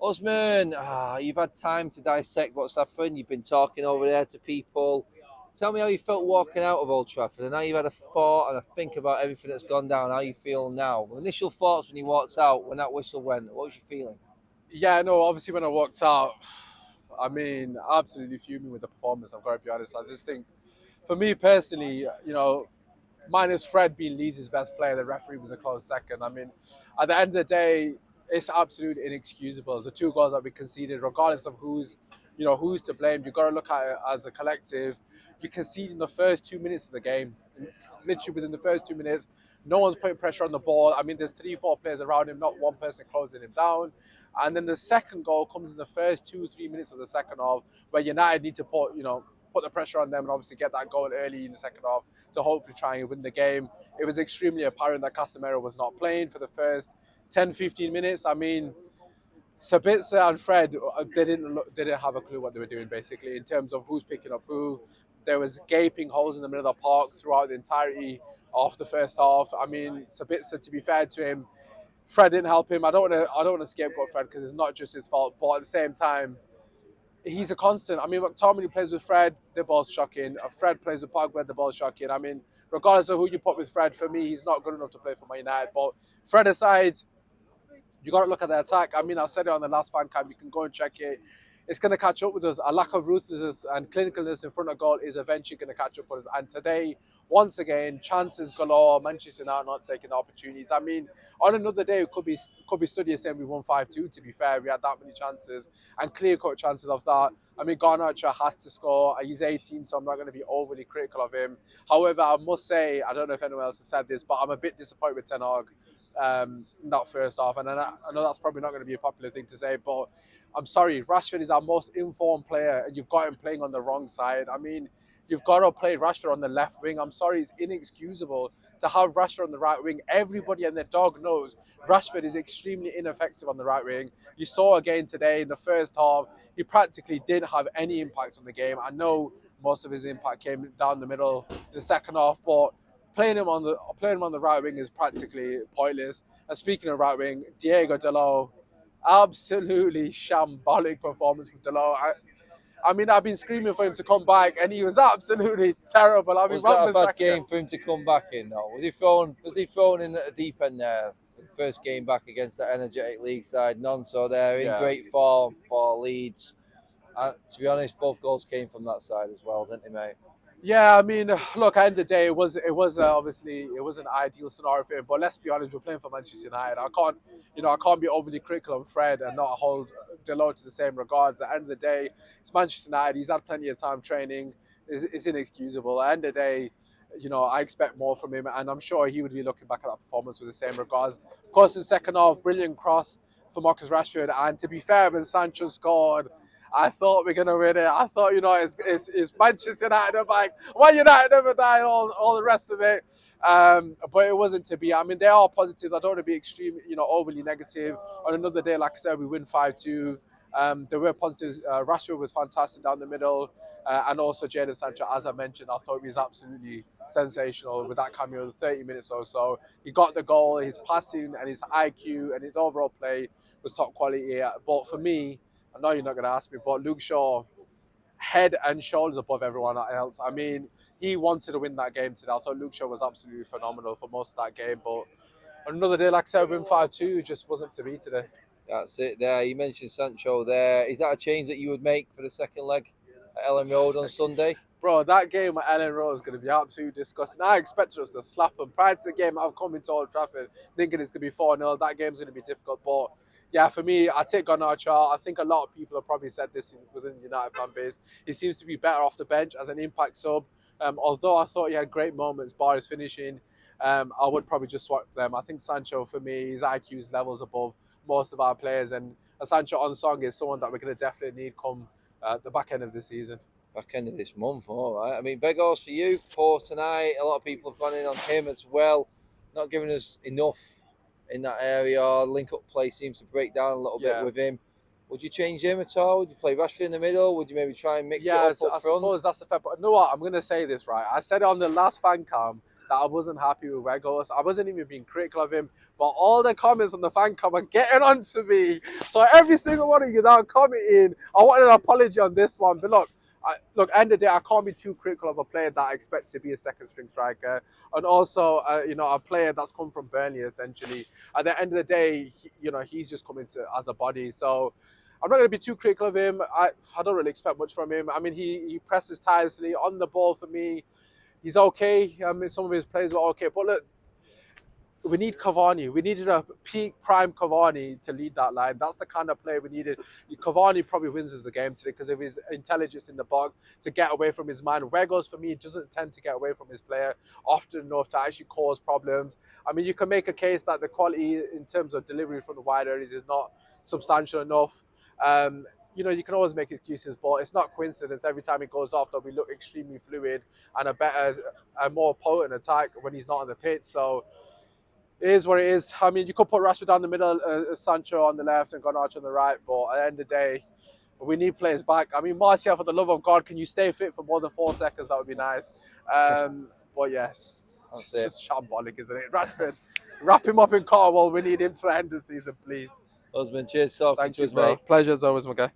Usman, you've had time to dissect what's happened. You've been talking over there to people. Tell me how you felt walking out of Old Trafford, and now you've had a thought and a think about everything that's gone down. How you feel now? Initial thoughts when you walked out, when that whistle went. What was you feeling? Yeah, no, obviously when I walked out, I mean, absolutely fuming with the performance, I've got to be honest. I just think, for me personally, minus Fred being Leeds' best player, the referee was a close second. I mean, at the end of the day, it's absolutely inexcusable. The two goals that we conceded, regardless of who's to blame, you've got to look at it as a collective. You concede in the first 2 minutes of the game. Literally within the first 2 minutes, no one's putting pressure on the ball. I mean, there's 3, 4 players around him, not one person closing him down. And then the second goal comes in the first 2, 3 minutes of the second half, where United need to put the pressure on them and obviously get that goal early in the second half to hopefully try and win the game. It was extremely apparent that Casemiro was not playing for the first 10, 15 minutes. I mean, Sabitzer and Fred, they didn't have a clue what they were doing, basically, in terms of who's picking up who. There was gaping holes in the middle of the park throughout the entirety of the first half. I mean, Sabitzer, to be fair to him, Fred didn't help him. I don't want to scapegoat Fred because it's not just his fault, but at the same time, he's a constant. I mean, McTominay plays with Fred, the ball's shocking. Fred plays with Pogba, the ball's shocking. I mean, regardless of who you put with Fred, for me, he's not good enough to play for Man United. But Fred aside, you got to look at the attack. I mean, I said it on the last fan cam. You can go and check it. It's going to catch up with us. A lack of ruthlessness and clinicalness in front of goal is eventually going to catch up with us. And today, once again, chances galore. Manchester United not taking the opportunities. I mean, on another day, it could be studying saying we won 5-2. To be fair, we had that many chances and clear-cut chances of that. I mean, Garnacho has to score. He's 18, so I'm not going to be overly critical of him. However, I must say, I don't know if anyone else has said this, but I'm a bit disappointed with Ten Hag in that first half. And I know that's probably not going to be a popular thing to say, but I'm sorry, Rashford is our most informed player, and you've got him playing on the wrong side. I mean, you've got to play Rashford on the left wing. I'm sorry, it's inexcusable to have Rashford on the right wing. Everybody and their dog knows Rashford is extremely ineffective on the right wing. You saw again today in the first half, he practically didn't have any impact on the game. I know most of his impact came down the middle in the second half, but playing him on the right wing is practically pointless. And speaking of right wing, Diego Dalot, absolutely shambolic performance from Dalot. I mean, I've been screaming for him to come back, and he was absolutely terrible. I mean, Was that a bad game for him to come back in? Though was he thrown in at the deep end there? First game back against that energetic league side, Nonso there in great form for Leeds. To be honest, both goals came from that side as well, didn't they, mate? Yeah, I mean, look, at the end of the day, it was obviously it was an ideal scenario for him. But let's be honest, we're playing for Manchester United. I can't be overly critical on Fred and not hold Delort to the same regards. At the end of the day, it's Manchester United. He's had plenty of time training. It's inexcusable. At the end of the day, I expect more from him, and I'm sure he would be looking back at that performance with the same regards. Of course, in the second half, brilliant cross for Marcus Rashford, and to be fair, when Sancho scored, I thought we are going to win it. I thought, it's Manchester United are back. Why United never die, all the rest of it. But it wasn't to be. I mean, there are positives. I don't want to be extreme, overly negative. On another day, like I said, we win 5-2. There were positives. Rashford was fantastic down the middle. And also Jadon Sancho, as I mentioned, I thought he was absolutely sensational with that cameo, 30 minutes or so. He got the goal. His passing and his IQ and his overall play was top quality. But for me, I know you're not going to ask me, but Luke Shaw, head and shoulders above everyone else. I mean, he wanted to win that game today. I thought Luke Shaw was absolutely phenomenal for most of that game. But on another day, like I said, win 5-2 just wasn't to be today. That's it there. You mentioned Sancho there. Is that a change that you would make for the second leg at Ellen Road on Sunday? Bro, that game at Ellen Road is going to be absolutely disgusting. I expected us to slap them. Prior to the game, I've come into Old Trafford thinking it's going to be 4-0. That game's going to be difficult. But yeah, for me, I take Garnacho. I think a lot of people have probably said this within the United fan base. He seems to be better off the bench as an impact sub. Although I thought he had great moments, bar his finishing, I would probably just swap them. I think Sancho, for me, his IQ is levels above most of our players. And Sancho on song is someone that we're going to definitely need come the back end of the season. Back end of this month, all right. I mean, Begos for you, poor tonight. A lot of people have gone in on him as well, not giving us enough in that area. Link-up play seems to break down a little bit with him. Would you change him at all? Would you play Rashford in the middle? Would you maybe try and mix it up front? I suppose that's the fair. But you know what? I'm going to say this, right? I said it on the last fan cam, that I wasn't happy with Weghorst. I wasn't even being critical of him, but all the comments on the fan club are getting on to me. So every single one of you now commenting, I want an apology on this one. But look, end of the day, I can't be too critical of a player that I expect to be a second string striker, and also, a player that's come from Burnley essentially. At the end of the day, he's just coming to as a body. So I'm not going to be too critical of him. I don't really expect much from him. I mean, he presses tirelessly on the ball for me. He's okay. I mean, some of his plays were okay. But look, we need Cavani. We needed a peak prime Cavani to lead that line. That's the kind of player we needed. Cavani probably wins us the game today because of his intelligence in the box to get away from his man. Weghorst, for me, doesn't tend to get away from his player often enough to actually cause problems. I mean, you can make a case that the quality in terms of delivery from the wide areas is not substantial enough. You can always make excuses, but it's not coincidence. Every time he goes off, that we look extremely fluid and a more potent attack when he's not on the pitch. So it is what it is. I mean, you could put Rashford down the middle, Sancho on the left, and Garnacho on the right. But at the end of the day, we need players back. I mean, Martial, for the love of God, can you stay fit for more than 4 seconds? That would be nice. But yes, it's just shambolic, isn't it? Rashford, wrap him up in Cornwall. We need him to end the season, please. Usman, cheers. Thank you, bro. Pleasure as always, my guy.